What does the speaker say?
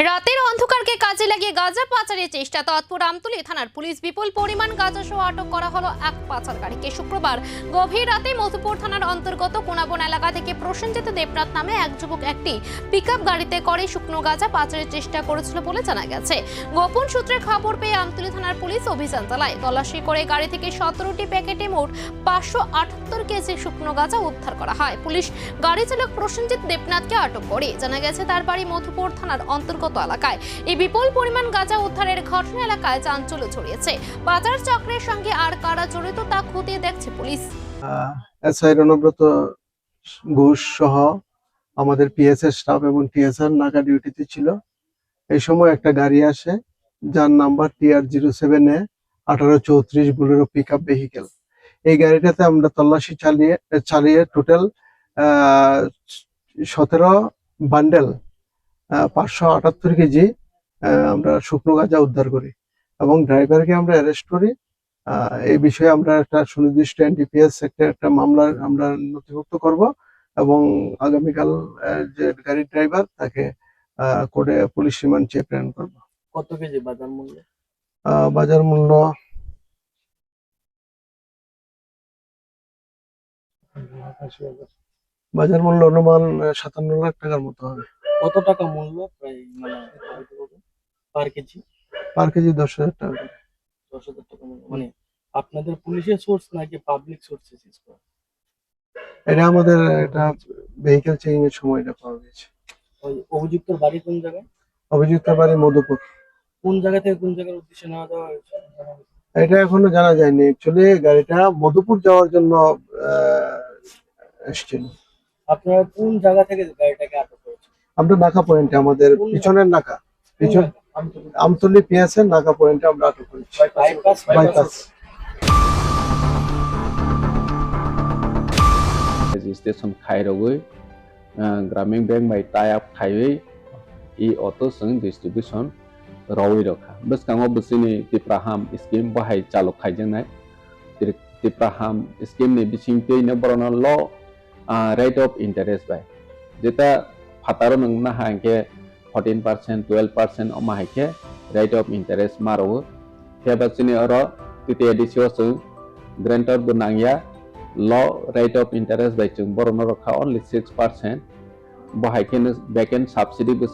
রাতের অন্ধকারকে কাজে লাগিয়ে গাঁজা পাচারের চেষ্টা তৎপর আমতলী থানার পুলিশ। বিপুল পরিমাণ গাঁজা সহ আটক করা হলো এক পাচারকারীকে। শুক্রবার গভীর রাতে মধুপুর থানার অন্তর্গত কোনাবন এলাকা থেকে প্রসেনজিৎ দেবনাথ নামে এক যুবক একটি পিকআপ গাড়িতে করে শুকনো গাঁজা পাচারের চেষ্টা করেছিল বলে জানা গেছে। গোপন সূত্রে খবর পেয়ে আমতলী থানার পুলিশ অভিযান চালায়। তল্লাশি করে গাড়ি থেকে 17টি প্যাকেটে মোট 578 কেজি শুকনো গাঁজা উদ্ধার করা হয়। পুলিশ গাড়ি চালক প্রসেনজিৎ দেবনাথকে আটক করে। জানা গেছে তার বাড়ি মধুপুর থানার অন্তর্গত এলাকায়। এই বিপুল পরিমাণ গাঁজা উদ্ধারের ঘটনা এলাকায় চাঞ্চল্য ছড়িয়েছে। পাচার চক্রের সঙ্গে আর কারা জড়িত তা খতিয়ে দেখছে পুলিশ। এসআই রণব্রত ঘোষ সহ আমাদের পিএসএস স্টাফ এবং টিএসআর নাকা ডিউটিতে ছিল। এই সময় একটা গাড়ি আসে যার number TR07A 1834 Bolero pickup vehicle. এই গাড়িটাতে আমরা তল্লাশি চালিয়ে টোটাল 17 বান্ডেল 578 কেজি আমরা শুকনো গাঁজা উদ্ধার করি এবং ড্রাইভারকে আমরা অ্যারেস্ট করি। এই বিষয়ে আমরা একটা সুনির্দিষ্ট NDPS একটা মামলা আমরা নথিভুক্ত করব এবং আগামীকাল যে গাড়ির ড্রাইভার তাকে কোর্টে পুলিশ রিমান্ড চেয়ে প্রেরণ করব। কত কেজি বাজার মূল্য? বাজার মূল্য অনুমান 57 লাখ টাকার মতো হবে। কত টাকা মূল্য প্রায়, মানে পার কেজি? পার কেজি 10,000 টাকা করে। 10,000 টাকা মূল্য। মানে আপনাদের পুলিশের সোর্স নাকি পাবলিক সোর্সে? এটা আমাদের এটা ভেহিকেল চেকিং এর সময় এটা পাওয়া গেছে। ওই অভিযুক্তর বাড়ি কোন জায়গায়? অভিযুক্তের বাড়ি মধুপুর। কোন জায়গা থেকে কোন জায়গার উদ্দেশ্যে নেওয়া যাওয়া হয়েছে? এটা এখনো জানা যায়নি। অ্যাকচুয়ালি গাড়িটা মধুপুর যাওয়ার জন্য এসেছিল। আপনারা কোন জায়গা থেকে গাড়িটাকে আটক করেছেন? আমরা নাকা পয়েন্টে, আমাদের পিছনের নাকা, পিছন আমতলী পিএসএর নাকা পয়েন্টে আমরা আটক করেছি। Bypass registration khairogoi gramin bank by tie up khaiwe e auto sung distribution rawi rokha beskango besini tipraham scheme bahai chalok khaijenai tipraham scheme ni bisingte ne borona law rate of interest by jeta phataro nangna hanke 14% 12% oma haike rate of interest maro hebasini oro tite edisio sung grantor bunangya law rate of interest by chung borno rokha only 6% bahai ken backend subsidy